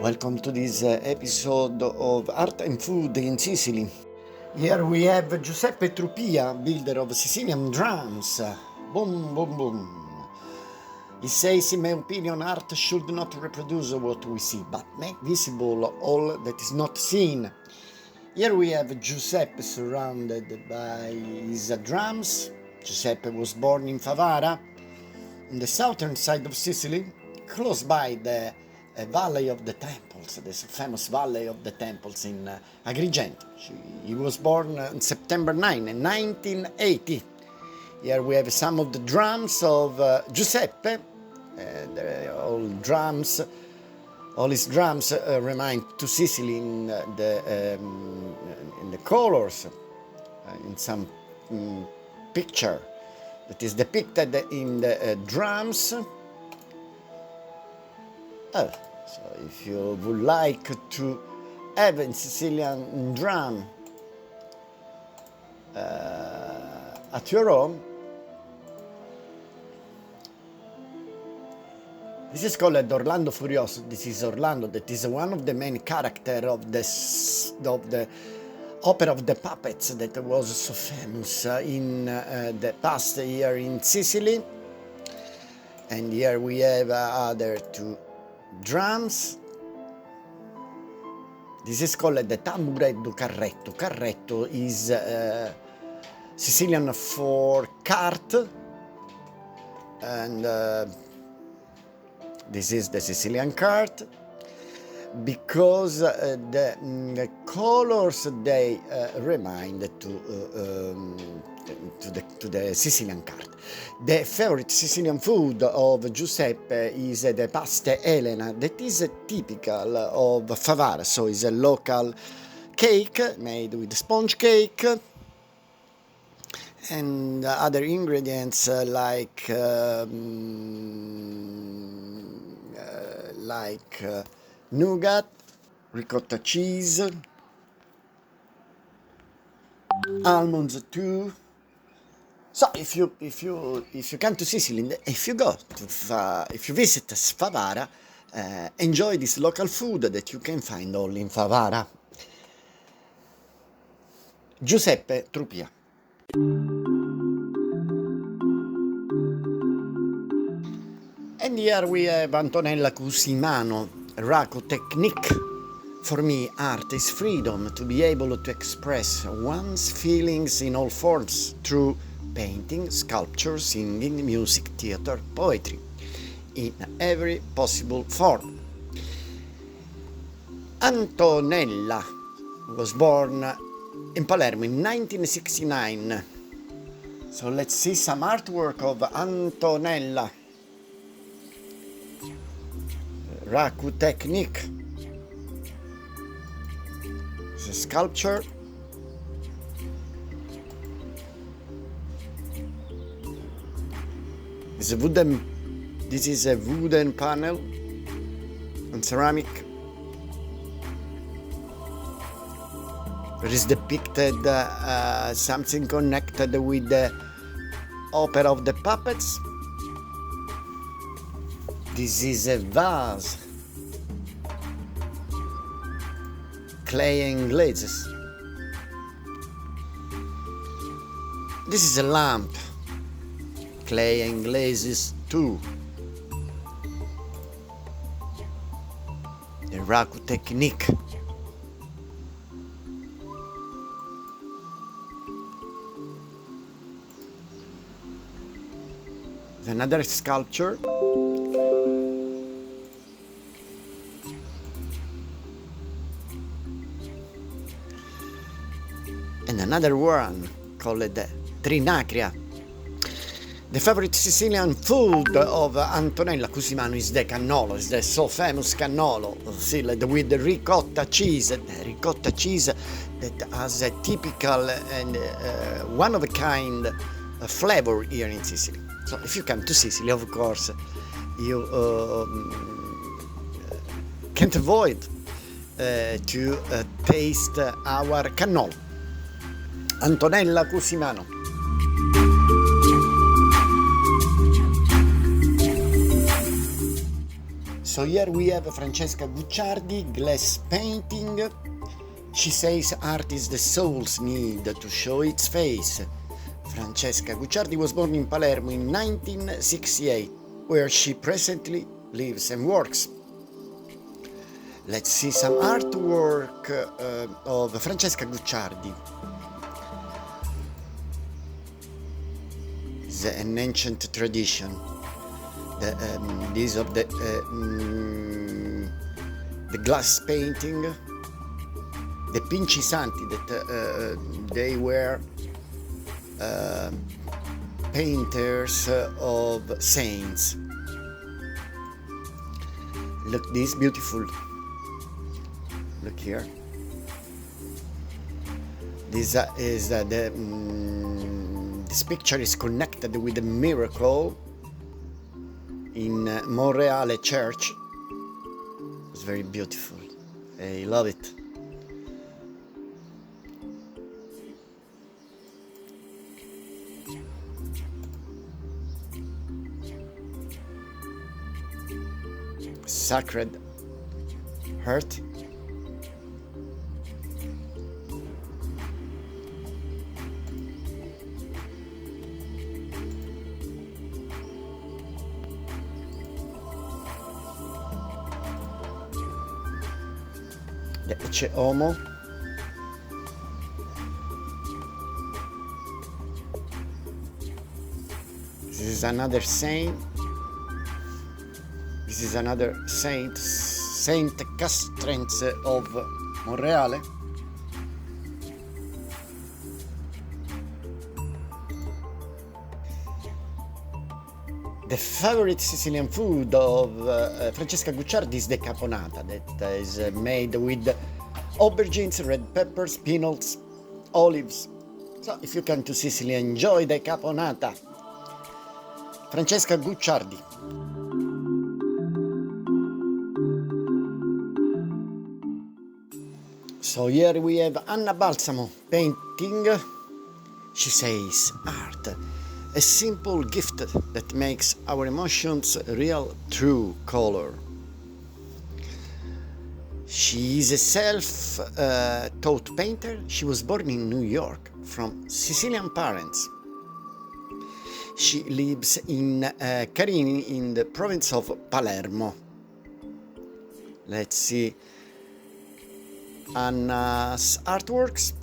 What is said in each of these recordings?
Welcome to this episode of Art and Food in Sicily. Here we have Giuseppe Trupia, builder of Sicilian drums. Boom, boom, boom. He says, in my opinion, art should not reproduce what we see, but make visible all that is not seen. Here we have Giuseppe surrounded by his drums. Giuseppe was born in Favara, in the southern side of Sicily, close by the Valley of the Temples, the famous Valley of the Temples in Agrigento. He was born on September 9, 1980. Here we have some of the drums of Giuseppe. All his drums remind to Sicily in the colors, in some picture that is depicted in the drums. So if you would like to have a Sicilian drum at your home, this is called Orlando Furioso. This is Orlando, that is one of the main characters of the opera of the puppets that was so famous in the past year in Sicily. And here we have other two drums. This is called the tambureddu carretto. Carretto is Sicilian for cart, and this is the Sicilian cart because the colors they remind to the Sicilian cart. The favorite Sicilian food of Giuseppe is the pasta Elena, that is typical of Favara, so it's a local cake made with sponge cake and other ingredients like nougat, ricotta cheese, almonds too. So if you come to Sicily, if you visit Favara, enjoy this local food that you can find only in Favara. Giuseppe Trupia. And here we have Antonella Cusimano, Raku technique. For me, art is freedom to be able to express one's feelings in all forms through painting, sculpture, singing, music, theater, poetry, in every possible form. Antonella was born in Palermo in 1969. So let's see some artwork of Antonella. Raku technique. It's a sculpture. This is a wooden panel and ceramic. There is depicted something connected with the opera of the puppets. This is a vase, clay and glazes. This is a lamp, clay and glazes too. The Raku technique. Another sculpture. And another one called Trinacria. The favorite Sicilian food of Antonella Cusimano is the cannolo, is the so famous cannolo, filled with ricotta cheese. The ricotta cheese that has a typical and one-of-a-kind flavor here in Sicily. So if you come to Sicily, of course, you can't avoid to taste our cannolo. Antonella Cusimano. So here we have Francesca Gucciardi, glass painting. She says art is the soul's need to show its face. Francesca Gucciardi was born in Palermo in 1968, where she presently lives and works. Let's see some artwork of Francesca Gucciardi. It's an ancient tradition. These of the glass painting, the Pinci Santi, that they were painters of saints. Look, this beautiful. Look here. This is this picture is connected with a miracle in Monreale Church. It's very beautiful. I love it. Sacred Heart. The Ecce Homo. This is another saint. This is another saint, Saint Castrense of Monreale. The favorite Sicilian food of Francesca Gucciardi is the caponata, that is made with aubergines, red peppers, peanuts, olives. So if you come to Sicily, enjoy the caponata. Francesca Gucciardi. So here we have Anna Balsamo painting. She says, art, a simple gift that makes our emotions real true color. She is a self-taught painter. She was born in New York from Sicilian parents. She lives in Carini in the province of Palermo. Let's see Anna's artworks.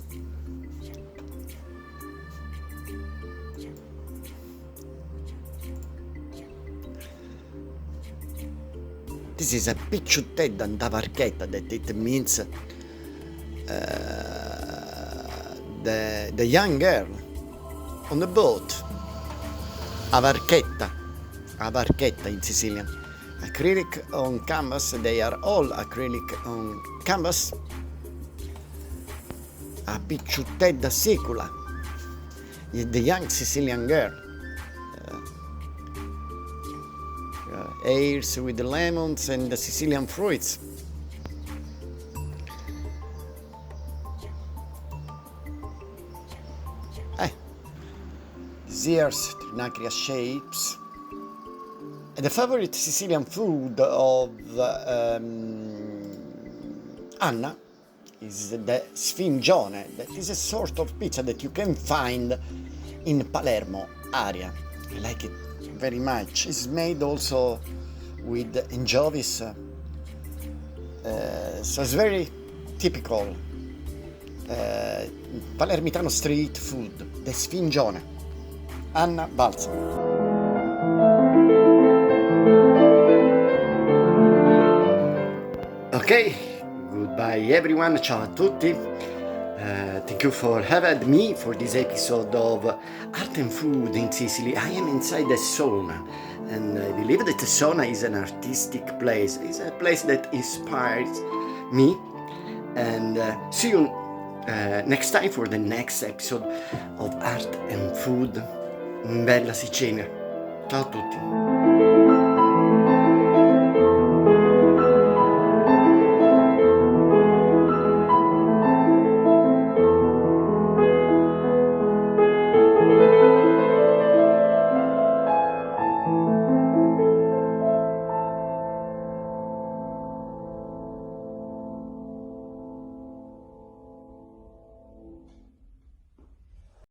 This is a picciutedda da varchetta, that it means the young girl on the boat. A varchetta in Sicilian. Acrylic on canvas, they are all acrylic on canvas. A picciutedda sicula, the young Sicilian girl. Airs with the lemons and the Sicilian fruits. Zeers Trinacria shapes. And the favorite Sicilian food of Anna is the sfingione. That is a sort of pizza that you can find in Palermo area. I like it very much. It's made also with anchovies, so it's very typical Palermitano street food, the sfingione. Anna Balsamo. Okay, goodbye everyone, ciao a tutti. Thank you for having me for this episode of Art and Food in Sicily. I am inside a sauna, and I believe that the sauna is an artistic place. It's a place that inspires me. And see you next time for the next episode of Art and Food in Bella Sicilia. Ciao a tutti.